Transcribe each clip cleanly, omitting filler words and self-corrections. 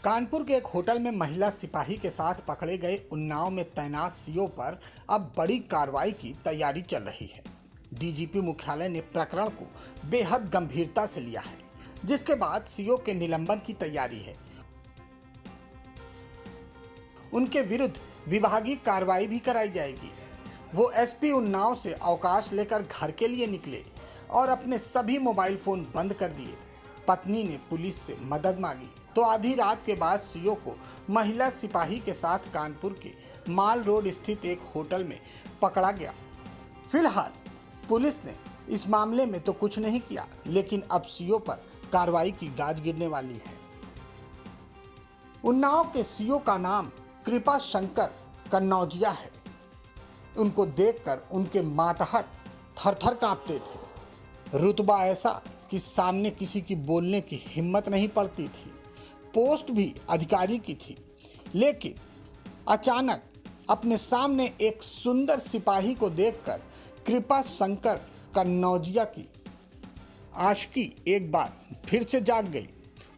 कानपुर के एक होटल में महिला सिपाही के साथ पकड़े गए उन्नाव में तैनात सीओ पर अब बड़ी कार्रवाई की तैयारी चल रही है। डीजीपी मुख्यालय ने प्रकरण को बेहद गंभीरता से लिया है, जिसके बाद सीओ के निलंबन की तैयारी है। उनके विरुद्ध विभागीय कार्रवाई भी कराई जाएगी। वो एसपी उन्नाव से अवकाश लेकर घर के लिए निकले और अपने सभी मोबाइल फोन बंद कर दिए। पत्नी ने पुलिस से मदद मांगी तो आधी रात के बाद सीओ को महिला सिपाही के साथ कानपुर के माल रोड स्थित एक होटल में पकड़ा गया। फिलहाल पुलिस ने इस मामले में तो कुछ नहीं किया, लेकिन अब सीओ पर कार्रवाई की गाज गिरने वाली है। उन्नाव के सीओ का नाम कृपा शंकर कन्नौजिया है। उनको देखकर उनके मातहत थरथर कांपते थे। रुतबा ऐसा कि सामने किसी की बोलने की हिम्मत नहीं पड़ती थी। पोस्ट भी अधिकारी की थी, लेकिन अचानक अपने सामने एक सुंदर सिपाही को देखकर कृपा शंकर कन्नौजिया की आशिकी एक बार फिर से जाग गई।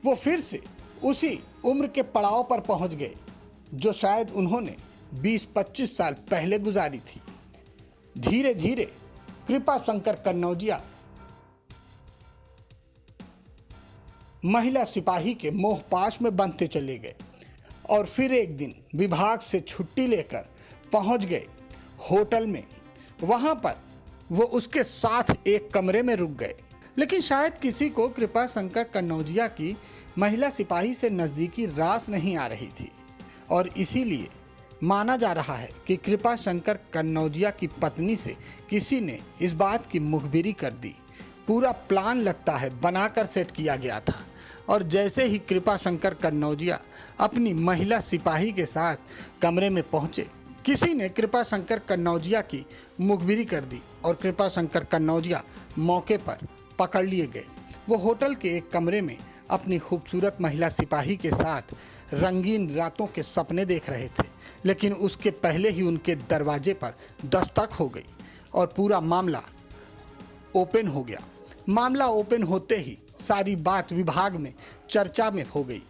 वो फिर से उसी उम्र के पड़ाव पर पहुंच गए जो शायद उन्होंने 20-25 साल पहले गुजारी थी। धीरे धीरे कृपा शंकर कन्नौजिया महिला सिपाही के मोहपाश में बनते चले गए और फिर एक दिन विभाग से छुट्टी लेकर पहुंच गए होटल में। वहां पर वो उसके साथ एक कमरे में रुक गए, लेकिन शायद किसी को कृपा शंकर कन्नौजिया की महिला सिपाही से नज़दीकी रास नहीं आ रही थी और इसीलिए माना जा रहा है कि कृपा शंकर कन्नौजिया की पत्नी से किसी ने इस बात की मुखबिरी कर दी। पूरा प्लान लगता है बनाकर सेट किया गया था और जैसे ही कृपा शंकर कन्नौजिया अपनी महिला सिपाही के साथ कमरे में पहुंचे, किसी ने कृपा शंकर कन्नौजिया की मुखबिरी कर दी और कृपा शंकर कन्नौजिया मौके पर पकड़ लिए गए। वो होटल के एक कमरे में अपनी खूबसूरत महिला सिपाही के साथ रंगीन रातों के सपने देख रहे थे, लेकिन उसके पहले ही उनके दरवाजे पर दस्तक हो गई और पूरा मामला ओपन हो गया। मामला ओपन होते ही सारी बात विभाग में चर्चा में हो गई।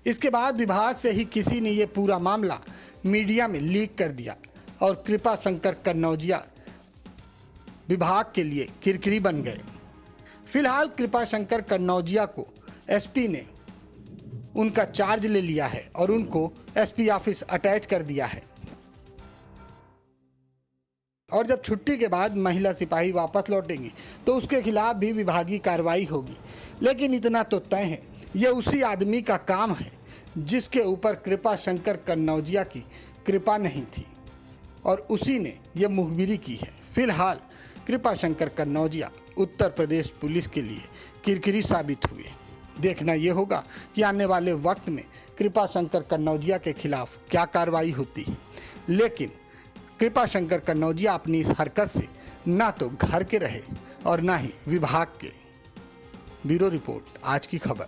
इसके बाद विभाग से ही किसी ने ये पूरा मामला मीडिया में लीक कर दिया और कृपा शंकर कन्नौजिया विभाग के लिए किरकिरी बन गए। फिलहाल कृपा शंकर कन्नौजिया को एसपी ने उनका चार्ज ले लिया है और उनको एसपी ऑफिस अटैच कर दिया है। और जब छुट्टी के बाद महिला सिपाही वापस लौटेंगी तो उसके खिलाफ भी विभागीय कार्रवाई होगी। लेकिन इतना तो तय है, ये उसी आदमी का काम है जिसके ऊपर कृपा शंकर कन्नौजिया की कृपा नहीं थी और उसी ने ये मुखबिरी की है। फिलहाल कृपा शंकर कन्नौजिया उत्तर प्रदेश पुलिस के लिए किरकिरी साबित हुए। देखना ये होगा कि आने वाले वक्त में कृपा शंकर कन्नौजिया के खिलाफ क्या कार्रवाई होती है। लेकिन कृपा शंकर कन्नौजिया अपनी इस हरकत से ना तो घर के रहे और ना ही विभाग के। ब्यूरो रिपोर्ट, आज की खबर।